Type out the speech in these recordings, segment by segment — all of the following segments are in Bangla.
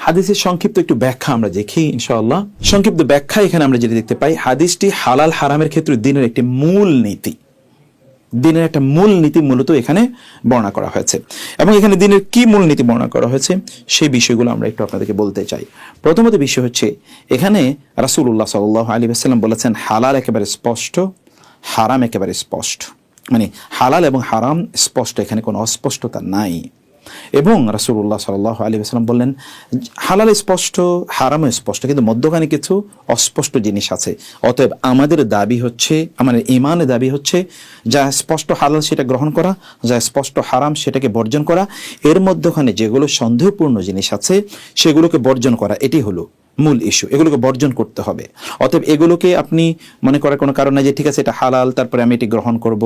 হাদিসের সংক্ষিপ্ত একটু ব্যাখ্যা আমরা দেখি ইনশাআল্লাহ। সংক্ষিপ্ত ব্যাখ্যা এখানে আমরা যেটা দেখতে পাই, হাদিসটি হালাল হারামের ক্ষেত্রে দিনের একটি মূল নীতি, দিনের একটা মূল নীতি মূলত এখানে বর্ণনা করা হয়েছে। এবং এখানে দিনের কি মূল নীতি বর্ণনা করা হয়েছে সেই বিষয়গুলো আমরা একটু আপনাদেরকে বলতে চাই। প্রথমত বিষয় হচ্ছে, এখানে রাসূলুল্লাহ সাল্লাল্লাহু আলাইহি ওয়াসাল্লাম বলেছেন হালাল একেবারে স্পষ্ট, হারাম একেবারে স্পষ্ট, মানে হালাল এবং হারাম স্পষ্ট, এখানে কোনো অস্পষ্টতা নাই। এবং রাসূলুল্লাহ সাল্লাল্লাহু আলাইহি ওয়াসাল্লাম বললেন হালাল স্পষ্ট, হারামও স্পষ্ট, কিন্তু মধ্যখানে কিছু অস্পষ্ট জিনিস আছে। অতএব আমাদের দাবি হচ্ছে, আমাদের ঈমানের দাবি হচ্ছে যা স্পষ্ট হালাল সেটা গ্রহণ করা, যা স্পষ্ট হারাম সেটাকে বর্জন করা, এর মধ্যখানে যেগুলো সন্দেহপূর্ণ জিনিস আছে সেগুলোকে বর্জন করা, এটি হলো মূল ইস্যু। এগুলোকে বর্জন করতে হবে। অতএব এগুলোকে আপনি মনে করার কোনো কারণ নাই যে ঠিক আছে এটা হালাল তারপরে আমি এটি গ্রহণ করব,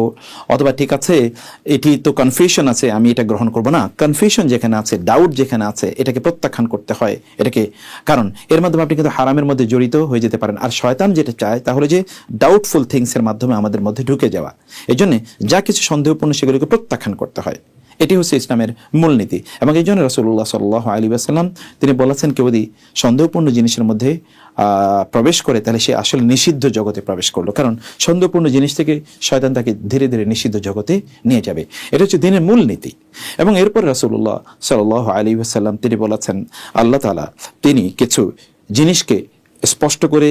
অথবা ঠিক আছে এটি তো কনফিউশন আছে আমি এটা গ্রহণ করব না। কনফিউশন যেখানে আছে, ডাউট যেখানে আছে, এটাকে প্রত্যাখ্যান করতে হয় এটাকে, কারণ এর মাধ্যমে আপনি কিন্তু হারামের মধ্যে জড়িত হয়ে যেতে পারেন। আর শয়তান যেটা চায় তাহলে যে ডাউটফুল থিংসের মাধ্যমে আমাদের মধ্যে ঢুকে যাওয়া। এই জন্য যা কিছু সন্দেহপূর্ণ সেগুলোকে প্রত্যাখ্যান করতে হয়, এটি হচ্ছে ইসলামের মূলনীতি। এবং এই জন্য রাসূলুল্লাহ সাল্লাল্লাহু আলাইহি ওয়াসাল্লাম তিনি বলেছেন কেউ যদি সন্দেহপূর্ণ জিনিসের মধ্যে প্রবেশ করে তাহলে সে আসলে নিষিদ্ধ জগতে প্রবেশ করলো, কারণ সন্দেহপূর্ণ জিনিস থেকে শয়তান তাকে ধীরে ধীরে নিষিদ্ধ জগতে নিয়ে যাবে। এটা হচ্ছে দিনের মূলনীতি। এবং এরপর রাসূলুল্লাহ সাল্লাল্লাহু আলাইহি ওয়াসাল্লাম তিনি বলেছেন আল্লাহ তাআলা তিনি কিছু জিনিসকে স্পষ্ট করে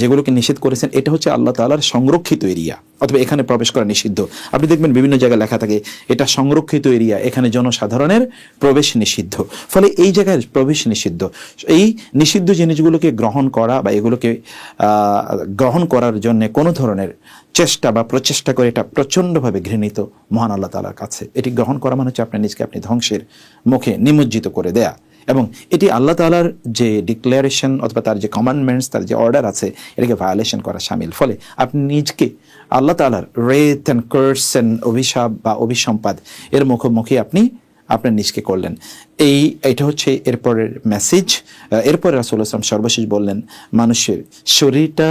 যেগুলোকে নিষেধ করেছেন এটা হচ্ছে আল্লাহ তাআলার সংরক্ষিত এরিয়া, অথবা এখানে প্রবেশ করা নিষিদ্ধ। আপনি দেখবেন বিভিন্ন জায়গায় লেখা থাকে এটা সংরক্ষিত এরিয়া, এখানে জনসাধারণের প্রবেশ নিষিদ্ধ। ফলে এই জায়গায় প্রবেশ নিষিদ্ধ, এই নিষিদ্ধ জিনিসগুলোকে গ্রহণ করা বা এগুলোকে গ্রহণ করার জন্য কোনো ধরনের চেষ্টা বা প্রচেষ্টা করে এটা প্রচণ্ডভাবে ঘৃণিত মহান আল্লাহ তাআলার কাছে। এটি গ্রহণ করা মানে হচ্ছে আপনার নিজকে আপনি ধ্বংসের মুখে নিমজ্জিত করে দেয়া। এবং এটি আল্লাহ তাআলার যে ডিক্লারেশন অথবা তার যে কমান্ডমেন্টস, তার যে অর্ডার আছে, এটাকে ভায়োলেশন করা শামিল। ফলে আপনি নিজকে আল্লাহ তাআলার রেথ অ্যান্ড কার্স অ্যান্ড অভিশাপ বা অভিসম্পাদ এর মুখোমুখি আপনি আপনার নিজকে করলেন। এইটা হচ্ছে এরপরের মেসেজ। এরপরে রাসূলুল্লাহ সাল্লাল্লাহু আলাইহি ওয়াসাল্লাম সর্বশেষ বললেন মানুষের শরীরটা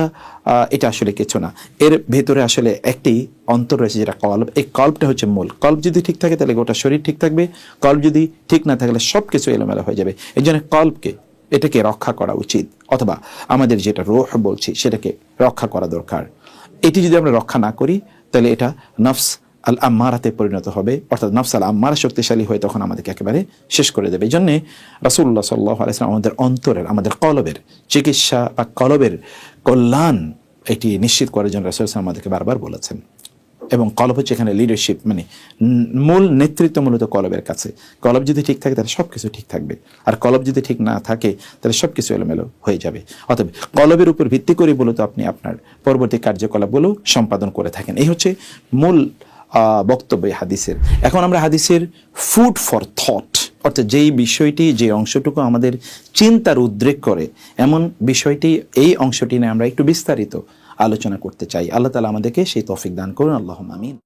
এটা আসলে কিছু না, এর ভেতরে আসলে একটি অন্তর রয়েছে যেটা কল্ব। এই কল্বটা হচ্ছে মূল। কল্ব যদি ঠিক থাকে তাহলে গোটা শরীর ঠিক থাকবে, কল্ব যদি ঠিক না থাকলে সব কিছু এলোমেলো হয়ে যাবে। এই জন্য কল্বকে এটাকে রক্ষা করা উচিত, অথবা আমাদের যেটা রূহ বলছি সেটাকে রক্ষা করা দরকার। এটি যদি আমরা রক্ষা না করি তাহলে এটা নফস আল আম্মারাতে পরিণত হবে, অর্থাৎ নফস আল আম্মারা শক্তিশালী হয়ে তখন আমাদেরকে একেবারে শেষ করে দেবে। এই জন্যে রাসূলুল্লাহ সাল্লাল্লাহু আলাইহি ওয়াসাল্লাম আমাদের অন্তরের, আমাদের কলবের চিকিৎসা বা কলবের কল্যাণ এটি নিশ্চিত করার জন্য রাসূল সাল্লাল্লাহু আমাদেরকে বারবার বলেছেন। এবং কলব হচ্ছে এখানে লিডারশিপ, মানে মূল নেতৃত্ব মূলত কলবের কাছে। কলব যদি ঠিক থাকে তাহলে সব কিছু ঠিক থাকবে, আর কলব যদি ঠিক না থাকে তাহলে সব কিছু এলোমেলো হয়ে যাবে। অতএব কলবের উপর ভিত্তি করে মূলত আপনি আপনার পরবর্তী কার্যকলাপগুলো সম্পাদন করে থাকেন। এই হচ্ছে মূল বক্তব্য হাদিসের। এখন আমরা হাদিসের ফুড ফর থট, অর্থাৎ যেই বিষয়টি, যে অংশটুকু আমাদের চিন্তার উদ্রেক করে এমন বিষয়টি, এই অংশটি নিয়ে আমরা একটু বিস্তারিত আলোচনা করতে চাই। আল্লাহ তাআলা আমাদেরকে সেই তৌফিক দান করুন। আল্লাহুম্মা আমিন।